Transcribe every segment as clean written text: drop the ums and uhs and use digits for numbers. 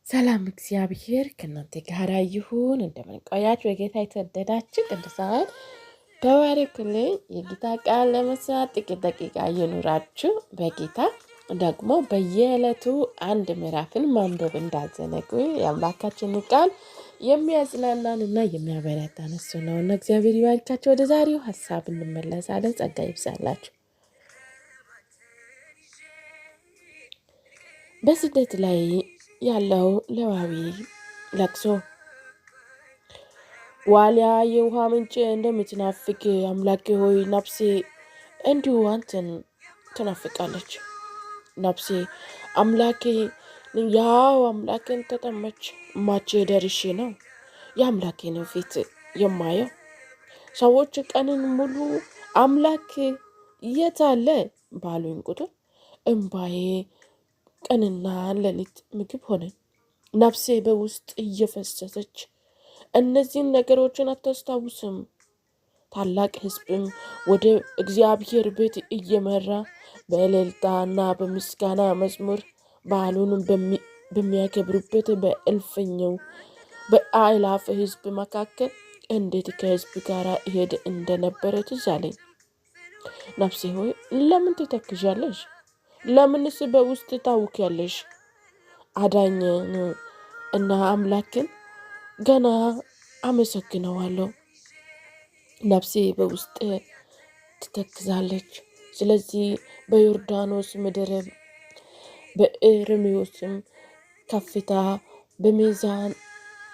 ሰላም እግዚአብሔር ከእናንተ ጋር ይሁን። እንደምን ቆያችሁ? በጌታ የተወደዳችሁ ቅዱሳን ተባረኩልኝ። የጌታ ቃል ለመስማት ጥቂት ደቂቃ እየኖራችሁ በጌታ ደግሞ በየዕለቱ አንድ ምዕራፍን ማንበብ እንዳዘነጉ የአምላካችን ቃል የሚያጽናናን እና የሚያበረታን እሱ ነው እና እግዚአብሔር ይባርካችሁ። ወደ ዛሬው ሀሳብ እንመለሳለን። ጸጋ ይብዛላችሁ። በስደት ላይ ያለው ሌዋዊ ለቅሶ። ዋሊያ የውሃ ምንጭ እንደምትናፍቅ አምላኬ ሆይ ነፍሴ እንዲሁ አንተን ትናፍቃለች። ነፍሴ አምላኬ ያው አምላኬን ተጠመች። ማቼ ደርሼ ነው የአምላኬን ፊት የማየው? ሰዎች ቀንን ሙሉ አምላክ የት አለ ባሉኝ ቁጥር እንባዬ ቀንና ሌሊት ምግብ ሆነ። ነፍሴ በውስጥ እየፈሰሰች እነዚህን ነገሮችን አታስታውስም። ታላቅ ሕዝብም ወደ እግዚአብሔር ቤት እየመራ በእልልታና በምስጋና መዝሙር በዓሉን በሚያከብሩበት በእልፍኛው በአእላፍ ሕዝብ መካከል እንዴት ከሕዝብ ጋር እሄድ እንደነበረ ትዝ አለኝ። ነፍሴ ሆይ ለምን ትተክዣለሽ? ለምንስ በውስጥ ታውቂያለሽ? አዳኝን እና አምላክን ገና አመሰግነዋለሁ። ነፍሴ በውስጥ ትተክዛለች። ስለዚህ በዮርዳኖስ ምድር በኤርምዮስም ከፍታ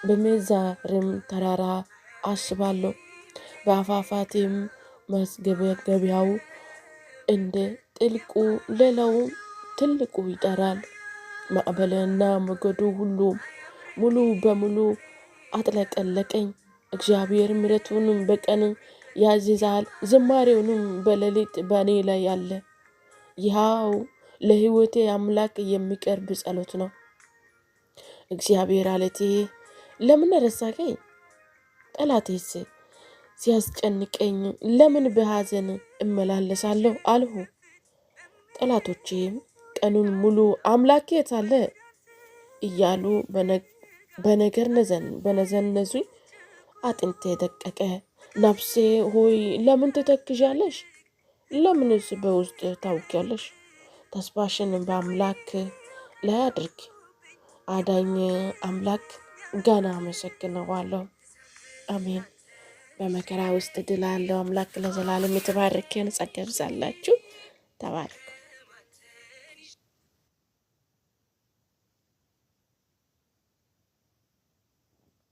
በሜዛርም ተራራ አስባለሁ። በአፋፋቴም መስገቢያው እንደ ጥልቁ ሌላው ትልቁ ይጠራል። ማዕበልና ሞገዱ ሁሉ ሙሉ በሙሉ አጥለቀለቀኝ። እግዚአብሔር ምሕረቱንም በቀን ያዝዛል፣ ዝማሬውንም በሌሊት በእኔ ላይ አለ። ይኸው ለሕይወቴ አምላክ የሚቀርብ ጸሎት ነው። እግዚአብሔር አለቴ ለምን ረሳኸኝ? ጠላቴስ ሲያስጨንቀኝ ለምን በሐዘን እመላለሳለሁ አልሁ። ጠላቶቼም ቀኑን ሙሉ አምላኬ የት አለ እያሉ በነገር በነዘነዙኝ። አጥንቴ ደቀቀ። ነፍሴ ሆይ ለምን ትተክዣለሽ? ለምንስ በውስጥ ታውቂያለሽ? ተስፋሽን በአምላክ ላይ አድርጊ። አዳኝ አምላክ ገና አመሰግነዋለሁ። አሜን። በመከራ ውስጥ ድል አለው። አምላክ ለዘላለም የተባረከ ጸጋ ይብዛላችሁ። ተባረክ።